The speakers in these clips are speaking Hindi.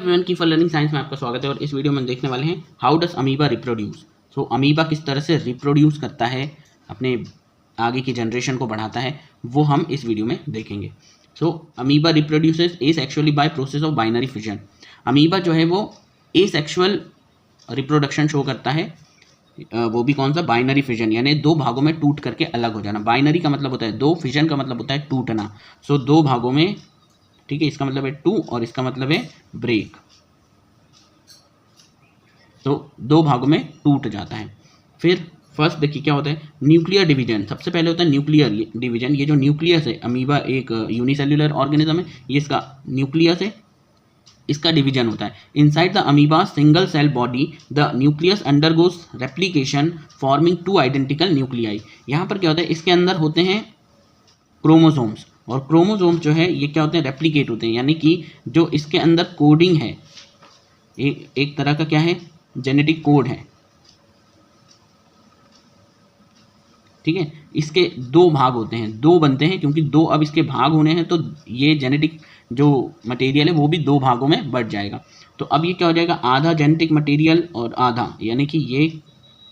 एवरीवन, की फॉर लर्निंग साइंस में आपका स्वागत है। और इस वीडियो में देखने वाले हैं how does amoeba reproduce. So amoeba किस तरह से रिप्रोड्यूस करता है, अपने आगे की जनरेशन को बढ़ाता है, वो हम इस वीडियो में देखेंगे। So amoeba reproduces asexually by process of binary fission. Amoeba जो है वो एसेक्सुअल रिप्रोडक्शन शो करता है, वो भी कौन सा, बाइनरी फिजन, यानी दो भागों में टूट करके अलग हो जाना। बाइनरी का मतलब होता है दो, फिजन का मतलब होता है टूटना। सो दो भागों में, ठीक है, इसका मतलब है टू और इसका मतलब है ब्रेक। तो दो भागों में टूट जाता है। फिर फर्स्ट देखिए क्या होता है, न्यूक्लियर डिवीजन। सबसे पहले होता है न्यूक्लियर डिवीजन। ये जो न्यूक्लियस है, अमीबा एक यूनिसेल्युलर ऑर्गेनिज्म है, ये इसका न्यूक्लियस है, इसका डिवीजन होता है। Inside the amoeba single cell body the nucleus undergoes replication forming two identical nuclei. यहाँ पर क्या होता है, इसके अंदर होते हैं क्रोमोसोम्स, और क्रोमोसोम्स जो है ये क्या होते हैं, रेप्लिकेट होते हैं, यानी कि जो इसके अंदर कोडिंग है, एक तरह का क्या है, जेनेटिक कोड है, ठीक है। इसके दो भाग होते हैं, दो बनते हैं, क्योंकि दो अब इसके भाग होने हैं, तो ये जेनेटिक जो मटेरियल है वो भी दो भागों में बढ़ जाएगा। तो अब ये क्या हो जाएगा, आधा जेनेटिक मटेरियल और आधा, यानी कि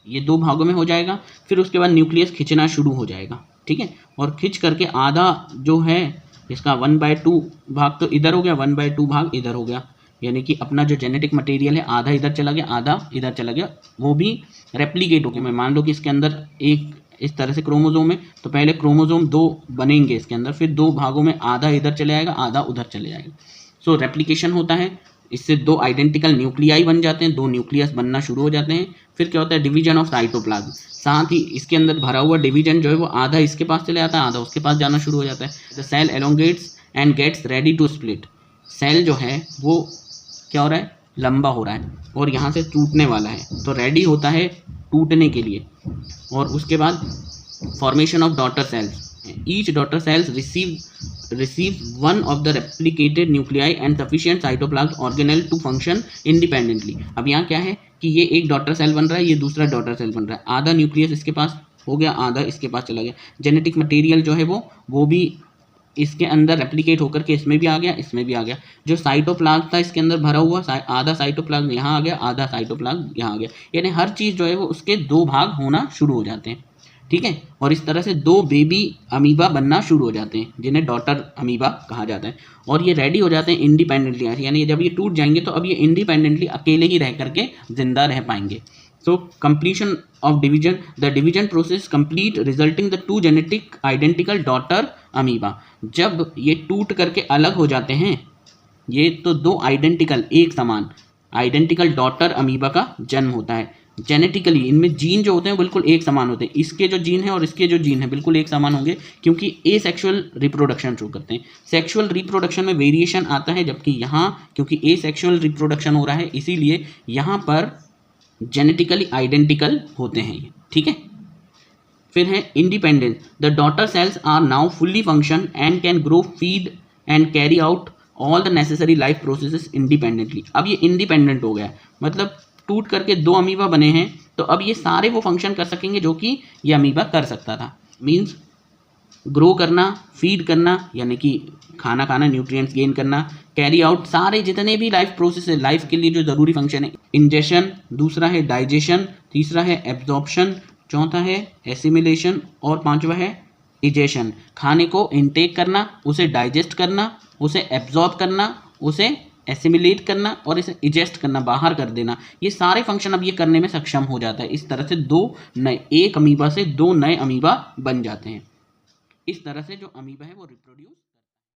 ये दो भागों में हो जाएगा। फिर उसके बाद न्यूक्लियस खिंचना शुरू हो जाएगा, ठीक है, और खिंच करके आधा जो है इसका 1/2 भाग तो इधर हो गया, 1/2 भाग इधर हो गया, यानी कि अपना जो जेनेटिक मटेरियल है आधा इधर चला गया, आधा इधर चला गया, वो भी रेप्लिकेट हो गया। मैं मान लो कि इसके अंदर एक इस तरह से क्रोमोसोम है, तो पहले क्रोमोसोम दो बनेंगे इसके अंदर, फिर दो भागों में आधा इधर चले जाएगा, आधा उधर चले जाएगा। सो रेप्लिकेशन होता है, इससे दो आइडेंटिकल न्यूक्लियाई बन जाते हैं, दो न्यूक्लियस बनना शुरू हो जाते हैं। फिर क्या होता है, डिवीजन ऑफ साइटोप्लाज्म। साथ ही इसके अंदर भरा हुआ डिवीजन जो है वो आधा इसके पास चले जाता है, आधा उसके पास जाना शुरू हो जाता है। The cell elongates and gets ready to split. Cell जो है वो क्या हो रहा है, लंबा हो रहा है और यहाँ से टूटने वाला है, तो रेडी होता है टूटने के लिए। और उसके बाद formation of daughter cells. Each daughter cells receive one of the replicated nuclei and sufficient cytoplasm organelle to function independently। अब यहाँ क्या है कि ये एक डॉटर सेल बन रहा है, ये दूसरा डॉटर सेल बन रहा है, आधा न्यूक्लियस इसके पास हो गया, आधा इसके पास चला गया। जेनेटिक मटेरियल जो है वो भी इसके अंदर रेप्लिकेट होकर के इसमें भी आ गया, इसमें भी आ गया। जो साइटोप्लाज्म था इसके अंदर भरा हुआ, आधा साइटोप्लाज्म यहाँ आ गया, आधा साइटोप्लाज्म यहाँ आ गया, यानी हर चीज़ जो है वो उसके दो भाग होना शुरू हो जाते हैं, ठीक है। और इस तरह से दो बेबी अमीबा बनना शुरू हो जाते हैं, जिन्हें डॉटर अमीबा कहा जाता है। और ये रेडी हो जाते हैं इंडिपेंडेंटली, यानी जब ये टूट जाएंगे तो अब ये इंडिपेंडेंटली अकेले ही रह करके जिंदा रह पाएंगे। So completion of division, the division process complete resulting the two genetic identical daughter amoeba. जब ये टूट करके अलग हो जाते हैं, ये तो दो आइडेंटिकल, एक समान आइडेंटिकल डॉटर अमीबा का जन्म होता है। जेनेटिकली इनमें जीन जो होते हैं बिल्कुल एक समान होते हैं, इसके जो जीन है और इसके जो जीन है बिल्कुल एक समान होंगे, क्योंकि एसेक्सुअल रिप्रोडक्शन शो करते हैं। सेक्सुअल रिप्रोडक्शन में वेरिएशन आता है, जबकि यहाँ क्योंकि एसेक्सुअल रिप्रोडक्शन हो रहा है इसीलिए यहाँ पर जेनेटिकली आइडेंटिकल होते हैं ये, ठीक है। फिर है independence. The daughter cells are now fully function and can grow, feed and carry out all the necessary life processes independently. अब ये इंडिपेंडेंट हो गया, मतलब टूट करके दो अमीबा बने हैं, तो अब ये सारे वो फंक्शन कर सकेंगे जो कि ये अमीबा कर सकता था। मीन्स ग्रो करना, फीड करना यानी कि खाना खाना, न्यूट्रिएंट्स गेन करना, कैरी आउट सारे जितने भी लाइफ प्रोसेस है, लाइफ के लिए जो ज़रूरी फंक्शन है, इंजेशन, दूसरा है डाइजेशन, तीसरा है एब्जॉर्प्शन, चौथा है एसिमिलेशन और पांचवा है इजेशन। खाने को इनटेक करना, उसे डाइजेस्ट करना, उसे एब्जॉर्ब करना, उसे एसिमिलेट करना और इसे इजेस्ट करना, बाहर कर देना, ये सारे फंक्शन अब ये करने में सक्षम हो जाता है। इस तरह से एक अमीबा से दो नए अमीबा बन जाते हैं। इस तरह से जो अमीबा है वो रिप्रोड्यूस